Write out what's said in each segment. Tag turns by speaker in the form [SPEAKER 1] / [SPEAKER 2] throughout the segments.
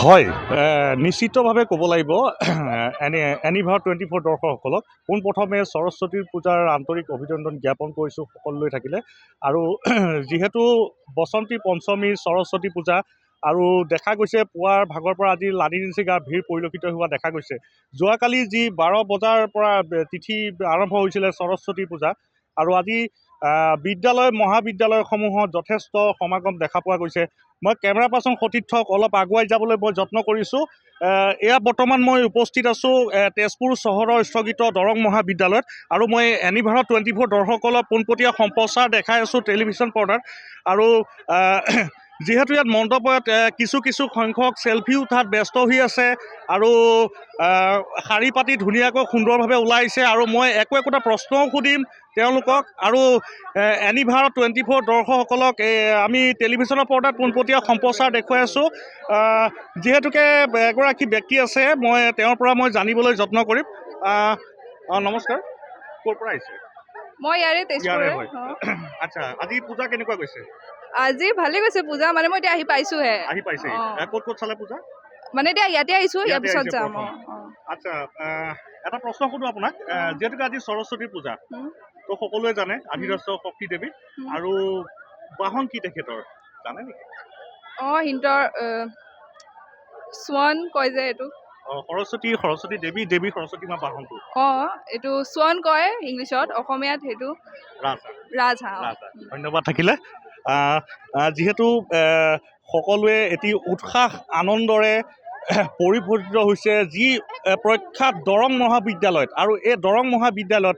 [SPEAKER 1] হয়, নিশ্চিতভাৱে ক'ব লাগিব এনিভাৰ 24 দৰ্শকসকলক পোনপ্ৰথমে সৰস্বতী পূজাৰ আন্তৰিক অভিনন্দন জ্ঞাপন কৰিছোঁ সকলোলৈ থাকিলে। আৰু যিহেতু বসন্তী পঞ্চমী সৰস্বতী পূজা আৰু দেখা গৈছে পুৱাৰ ভাগৰ পৰা আজি লানি নিচিগা ভিৰ পৰিলক্ষিত হোৱা দেখা গৈছে। যোৱাকালি যি 12 বজাৰ পৰা তিথি আৰম্ভ হৈছিলে সৰস্বতী পূজা, আৰু আজি বিদ্যালয় মহাবিদ্যালয়সমূহত যথেষ্ট সমাগম দেখা পোৱা গৈছে। মই কেমেৰা পাৰ্চন সতীৰ্থক অলপ আগুৱাই যাবলৈ মই যত্ন কৰিছোঁ। এয়া বৰ্তমান মই উপস্থিত আছোঁ তেজপুৰ চহৰৰ স্থগিত দৰং মহাবিদ্যালয়ত, আৰু মই এনিভাৰত 24 দৰ্শকসকলক পোনপটীয়া সম্প্ৰচাৰ দেখাই আছোঁ টেলিভিশ্যন পৰ্দাত। আৰু যিহেতু ইয়াত মণ্ডপত কিছু সংখ্যক চেলফি উঠাত ব্যস্ত হৈ আছে, আৰু শাৰী পাতি ধুনীয়াকৈ সুন্দৰভাৱে ওলাইছে। আৰু মই একোটা প্ৰশ্নও সুধিম তেওঁলোকক, আৰু এনিভাৰত 24 দৰ্শকসকলক আমি টেলিভিশ্যনৰ পৰ্দাত পোনপটীয়া সম্প্ৰচাৰ দেখুৱাই আছোঁ। যিহেতুকে এগৰাকী ব্যক্তি আছে, মই তেওঁৰ পৰা মই জানিবলৈ যত্ন কৰিম। নমস্কাৰ, ক'ৰ পৰা আহিছে?
[SPEAKER 2] মই ইয়াৰে তেজপুৰৰে
[SPEAKER 1] হয়। আচ্ছা, আজি পূজা কেনেকুৱা গৈছে?
[SPEAKER 2] আজি ভালে গৈছে পূজা, মানে মই এতিয়া আহি পাইছোহে।
[SPEAKER 1] আহি পাইছে? ক'ত চালে পূজা?
[SPEAKER 2] মানে এতিয়া ইয়াতে আহিছোঁ, ইয়াৰ পিছত যাম।
[SPEAKER 1] আচ্ছা, এটা প্ৰশ্ন সোধোঁ আপোনাক। যিহেতুকে আজি সৰস্বতী পূজা, তো সকলোৱে জানে আধিৰাষ্ট্ৰ শক্তি দেৱী, আৰু বাহন কি তেখেতৰ জানে নেকি?
[SPEAKER 2] সিহঁতৰ সোৱন কয় যে এইটো
[SPEAKER 1] সৰস্বতী দেৱী সৰস্বতী মা বাহনটো
[SPEAKER 2] এইটো সোৱন কয় ইংলিছত, অসমীয়াত সেইটো ৰাজহাঁহ।
[SPEAKER 1] ধন্যবাদ থাকিলে। যিহেতু সকলোৱে এটি উৎসাহ আনন্দৰে পৰিপূৰ্ণ হৈছে যি প্ৰখ্যাত দৰং মহাবিদ্যালয়ত, আৰু এই দৰং মহাবিদ্যালয়ত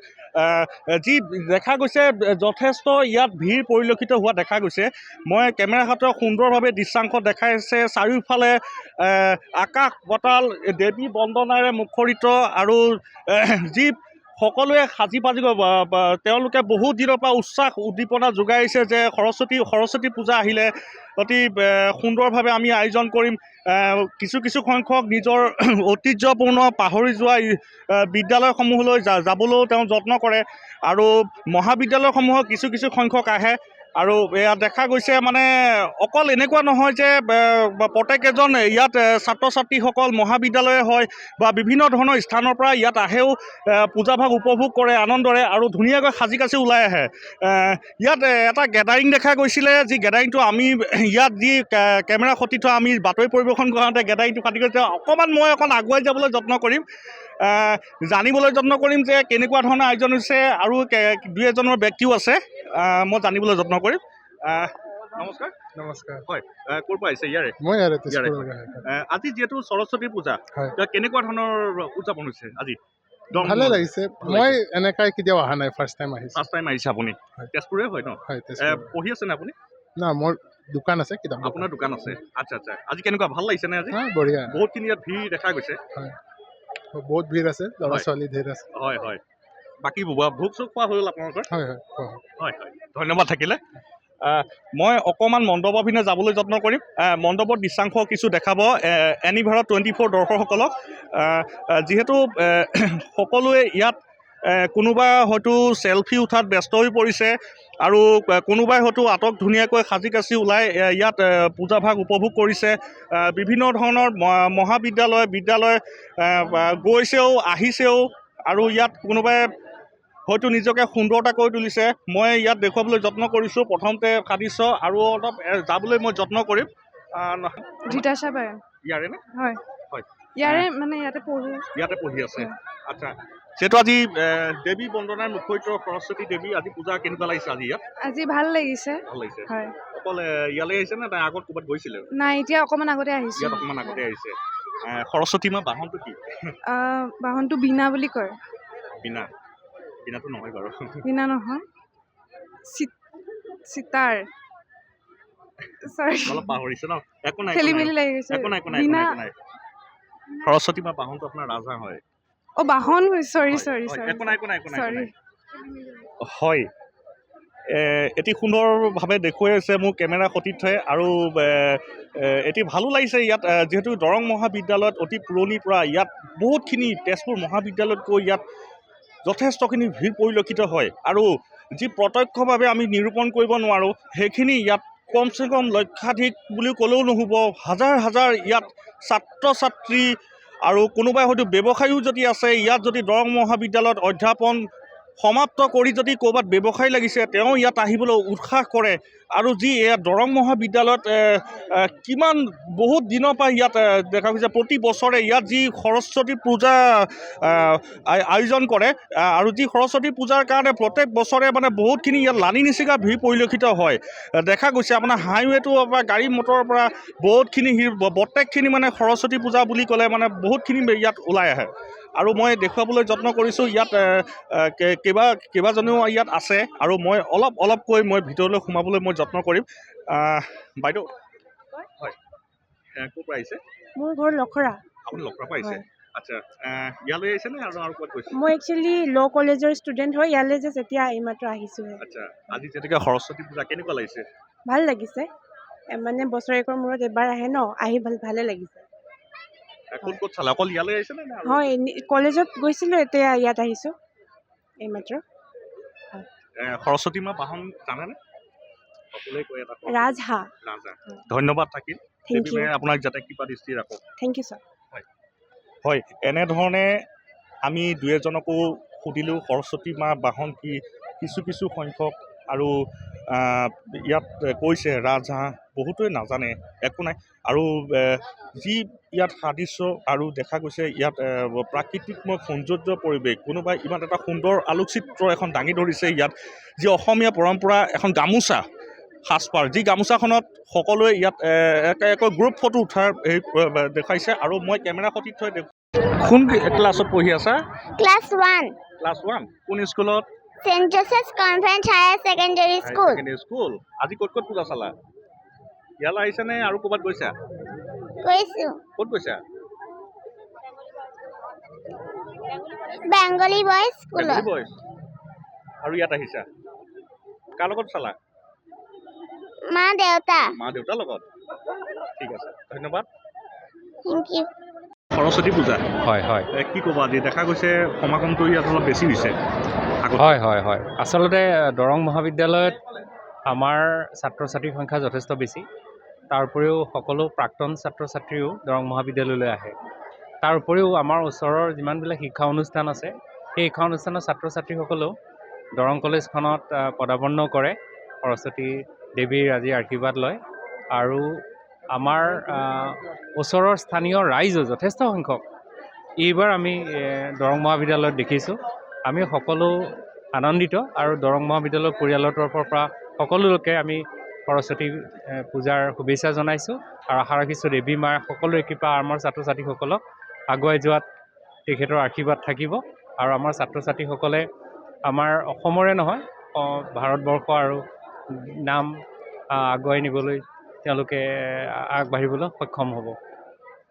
[SPEAKER 1] যি দেখা গৈছে যথেষ্ট ইয়াত ভিৰ পৰিলক্ষিত হোৱা দেখা গৈছে। মই কেমেৰা হাতত সুন্দৰভাৱে দৃশ্যাংশ দেখাইছে। চাৰিওফালে আকাশ পাতাল দেৱী বন্দনাৰে মুখৰিত, আৰু যি সকলোৱে সাজি পাজি তেওঁলোকে বহুত দিনৰ পৰা উৎসাহ উদ্দীপনা যোগাইছে যে সৰস্বতী পূজা আহিলে অতি সুন্দৰভাৱে আমি আয়োজন কৰিম। কিছু সংখ্যক নিজৰ ঐতিহ্যপূৰ্ণ পাহৰি যোৱা বিদ্যালয়সমূহলৈ যাবলৈও তেওঁ যত্ন কৰে, আৰু মহাবিদ্যালয়সমূহত কিছু সংখ্যক আহে। আৰু এয়া দেখা গৈছে মানে অকল এনেকুৱা নহয় যে প্ৰত্যেকজন ইয়াত ছাত্ৰ ছাত্ৰীসকল মহাবিদ্যালয়ে হয় বা বিভিন্ন ধৰণৰ স্থানৰ পৰা ইয়াত আহেও পূজাভাগ উপভোগ কৰে আনন্দৰে, আৰু ধুনীয়াকৈ সাজি কাচি ওলাই আহে। ইয়াত এটা গেডাৰিং দেখা গৈছিলে, যি গেডাৰিংটো আমি ইয়াত যি কেমেৰা সতীৰ্থ আমি বাতৰি পৰিৱেশন কৰোঁতে গেডাৰিংটো কাটি গৈছে। মই অকণ আগুৱাই যাবলৈ যত্ন কৰিম, জানিবলৈ যত্ন কৰিম যে কেনেকুৱা ধৰণৰ আয়োজন হৈছে, আৰু দুই এজনৰ ব্যক্তিও আছে, মই জানিবলৈ যত্ন কৰিম। নমস্কাৰ। হয়, ক'ৰ পৰা আহিছে? ইয়াৰে?
[SPEAKER 3] মই ইয়াৰে।
[SPEAKER 1] আজি যিহেতু সৰস্বতী পূজা, কেনেকুৱা ধৰণৰ উদযাপন হৈছে আজি?
[SPEAKER 3] ভালে লাগিছে। মই এনেকৈ কেতিয়াও অহা নাই, ফাৰ্ষ্ট টাইম আহিছে।
[SPEAKER 1] আপুনি তেজপুৰৰে হয় ন? পঢ়ি আছে নে আপুনি?
[SPEAKER 3] না, মোৰ দোকান আছে কিতাপ।
[SPEAKER 1] আপোনাৰ দোকান আছে? আচ্ছা। আজি কেনেকুৱা, ভাল লাগিছে নে আজি?
[SPEAKER 3] বঢ়িয়া।
[SPEAKER 1] বহুতখিনি ইয়াত ভিৰ দেখা গৈছে।
[SPEAKER 3] বহুত ভিৰ আছে, ল'ৰা ছোৱালী ধেৰ আছে।
[SPEAKER 1] হয়। বাকী ভোগ চোগ খোৱা হ'ল আপোনালোকৰ? হয়। ধন্যবাদ থাকিলে। মই অকণমান মণ্ডপৰ পিনে যাবলৈ যত্ন কৰিম। মণ্ডপৰ দৃশ্যাংশ কিছু দেখাব এনিভাৰত 24 দৰ্শকসকলক। যিহেতু সকলোৱে ইয়াত কোনোবা হয়তো চেলফি উঠাত ব্যস্ত হৈ পৰিছে, আৰু কোনোবাই হয়তো আটক ধুনীয়াকৈ সাজি কাচি ওলাই ইয়াত পূজাভাগ উপভোগ কৰিছে। বিভিন্ন ধৰণৰ বিদ্যালয় গৈছেও আহিছেও, আৰু ইয়াত কোনোবাই হয়তো নিজকে সুন্দৰতা কৰি তুলিছে। মই ইয়াত দেখুৱাবলৈ যত্ন কৰিছোঁ প্ৰথমতে সাদৃশ্য, আৰু অলপ যাবলৈ মই যত্ন কৰিম। ইয়াৰে নে? হয়, ইয়াৰে মানে ইয়াতে পঢ়ি আছে। আচ্ছা, যিহেতু আজি দেৱী বন্দনাৰ মুখৰিত সৰস্বতী দেৱী, আজি পূজা কেনেকুৱা লাগিছে? আজি
[SPEAKER 2] ভাল লাগিছে।
[SPEAKER 1] অকল ইয়ালৈ আহিছে নে তাই আগত ক'ৰবাত গৈছিলে?
[SPEAKER 2] নাই, এতিয়া অকণমান আগতে আহিছে।
[SPEAKER 1] আহিছে। সৰস্বতী মা বাহনটো কি?
[SPEAKER 2] বাহনটো বীণা বুলি কয়।
[SPEAKER 1] বীণাটো নহয় বাৰু।
[SPEAKER 2] বীণা নহয়, চিতাৰ।
[SPEAKER 1] অলপ পাহৰিছে ন? একো নাই,
[SPEAKER 2] খেলি-মেলি লাগি গৈছে।
[SPEAKER 1] একো নাই। সৰস্বতী মা বাহনটো আপোনাৰ ৰাজহাঁহ হয়।
[SPEAKER 2] বাহন, চৰি।
[SPEAKER 1] একো নাই। হয়, এটি সুন্দৰভাৱে দেখুৱাই আছে মোৰ কেমেৰা সতীৰ্থই, আৰু এটি ভালো লাগিছে ইয়াত। যিহেতু দৰং মহাবিদ্যালয়ত অতি পুৰণিৰ পৰা ইয়াত বহুতখিনি তেজপুৰ মহাবিদ্যালয়তকৈ ইয়াত যথেষ্টখিনি ভিৰ পৰিলক্ষিত হয়, আৰু যি প্ৰত্যক্ষভাৱে আমি নিৰূপণ কৰিব নোৱাৰোঁ সেইখিনি ইয়াত কমচে কম লক্ষাধিক বুলিও ক'লেও নহ'ব, হাজাৰ ইয়াত ছাত্ৰ ছাত্ৰী আৰু কোনোবাই হয়তো ব্যৱসায়ীও যদি আছে, ইয়াত যদি দৰং মহাবিদ্যালয়ত অধ্যাপন সমাপ্ত কৰি যদি ক'ৰবাত ব্যৱসায় লাগিছে, তেওঁ ইয়াত আহিবলৈ উৎসাহ কৰে। আৰু যি ইয়াত দৰং মহাবিদ্যালয়ত কিমান বহুত দিনৰ পৰা ইয়াত দেখা গৈছে প্ৰতি বছৰে ইয়াত যি সৰস্বতী পূজা আয়োজন কৰে, আৰু যি সৰস্বতী পূজাৰ কাৰণে প্ৰত্যেক বছৰে মানে বহুতখিনি ইয়াত লানি নিচিগা ভিৰ পৰিলক্ষিত হয়। দেখা গৈছে আপোনাৰ হাইৱেটো বা গাড়ী মটৰৰ পৰা বহুতখিনি প্ৰত্যেকখিনি মানে সৰস্বতী পূজা বুলি ক'লে মানে বহুতখিনি ইয়াত ওলাই আহে। আৰু মই দেখুৱাবলৈ যত্ন কৰিছোঁ, ইয়াত কেইবাজনেও ইয়াত আছে, আৰু মই অলপকৈ মই ভিতৰলৈ সোমাবলৈ মই যত্ন কৰিম। বাইদেউ হয়, ক'ৰ পৰা আহিছে?
[SPEAKER 4] মোৰ ঘৰ লখৰা।
[SPEAKER 1] আপুনি লখৰাৰ পৰা আহিছে? আচ্ছা, ইয়ালৈ আহিছে নে আৰু ক'ত গৈছে?
[SPEAKER 4] মই একচুৱেলি ল' কলেজৰ ষ্টুডেণ্ট হয়, ইয়ালৈ জাষ্ট এতিয়া এইমাত্ৰ আহিছোঁহে।
[SPEAKER 1] আচ্ছা, আজি যেনেকৈ সৰস্বতী পূজা কেনেকুৱা লাগিছে?
[SPEAKER 4] ভাল লাগিছে, মানে বছৰেকৰ মূৰত এবাৰ আহে ন, আহি ভালে লাগিছে।
[SPEAKER 1] ক'ত চালে? অকল ইয়ালৈ আহিছে নে?
[SPEAKER 4] হয়, কলেজত গৈছিলোঁ, এতিয়া ইয়াত আহিছোঁ এইমাত্ৰ।
[SPEAKER 1] সৰস্বতী মা বাহন জানেনে? সকলোৱে কয় এটা
[SPEAKER 4] ৰাজহাঁহ।
[SPEAKER 1] ধন্যবাদ থাকিল।
[SPEAKER 4] Thank you.
[SPEAKER 1] আপোনাক যাতে কৃপা দৃষ্টি ৰাখক।
[SPEAKER 4] Thank you sir.
[SPEAKER 1] হয়, এনেধৰণে আমি দুই এজনকো সুধিলোঁ সৰস্বতী মা বাহন কি, কিছু সংখ্যক, আৰু ইয়াত কৈছে ৰাজহাঁহ, বহুতেই নাজানে, একো নাই। আৰু যি ইয়াত সাদৃশ্য আৰু দেখা গৈছে ইয়াত প্ৰাকৃতিকময় সৌন্দৰ্য পৰিৱেশ, কোনোবাই ইমান এটা সুন্দৰ আলোকচিত্ৰ এখন দাঙি ধৰিছে। ইয়াত যি অসমীয়া পৰম্পৰা এখন গামোচা সাজপাৰ, যি গামোচাখনত সকলোৱে ইয়াত একৈ গ্ৰুপ ফটো উঠাৰ দেখুৱাইছে। আৰু মই কেমেৰা সতীৰ্থই কোন ক্লাছত পঢ়ি আছা?
[SPEAKER 5] Class 1
[SPEAKER 1] class 1। কোন স্কুলত?
[SPEAKER 5] St. Joseph's Convent Higher Secondary School.
[SPEAKER 1] School. আজি ক'ত পূজা চালা? ইয়ালৈ আহিছা নে আৰু ক'ৰবাত গৈছা?
[SPEAKER 5] গৈছোঁ
[SPEAKER 1] ক'ত গৈছা?
[SPEAKER 5] বেংগলী বইজ স্কুলত।
[SPEAKER 1] আৰু ইয়াত আহিছা কাৰ লগত চালা?
[SPEAKER 5] মা দেউতাৰ
[SPEAKER 1] লগত। ঠিক আছে, ধন্যবাদ।
[SPEAKER 5] Thank U.
[SPEAKER 1] সৰস্বতী পূজা
[SPEAKER 6] হয় হয়
[SPEAKER 1] কি ক'বা? আজি দেখা গৈছে সমাগমটো ইয়াত অলপ বেছি হৈছে।
[SPEAKER 6] হয় আচলতে দৰং মহাবিদ্যালয়ত আমাৰ ছাত্ৰ ছাত্ৰীৰ সংখ্যা যথেষ্ট বেছি। তাৰ উপৰিও সকলো প্ৰাক্তন ছাত্ৰ ছাত্ৰীও দৰং মহাবিদ্যালয়লৈ আহে। তাৰ উপৰিও আমাৰ ওচৰৰ যিমানবিলাক শিক্ষা অনুষ্ঠান আছে, সেই শিক্ষা অনুষ্ঠানৰ ছাত্ৰ ছাত্ৰীসকলেও দৰং কলেজখনত পদাৱন্ন কৰে, সৰস্বতী দেৱীৰ আজি আশীৰ্বাদ লয়। আৰু আমাৰ ওচৰৰ স্থানীয় ৰাইজো যথেষ্ট সংখ্যক এইবাৰ আমি দৰং মহাবিদ্যালয়ত দেখিছোঁ। আমি সকলো আনন্দিত, আৰু দৰং মহাবিদ্যালয়ৰ পৰিয়ালৰ তৰফৰ পৰা সকলো লোকে আমি সৰস্বতী পূজাৰ শুভেচ্ছা জনাইছোঁ, আৰু আশা ৰাখিছোঁ দেৱী মাৰ সকলোৰে কৃপা আমাৰ ছাত্ৰ ছাত্ৰীসকলক আগুৱাই যোৱাত তেখেতৰ আশীৰ্বাদ থাকিব। আৰু আমাৰ ছাত্ৰ ছাত্ৰীসকলে আমাৰ অসমৰে নহয়, ভাৰতবৰ্ষ আৰু নাম আগুৱাই নিবলৈ তেওঁলোকে আগবাঢ়িবলৈ সক্ষম হ'ব।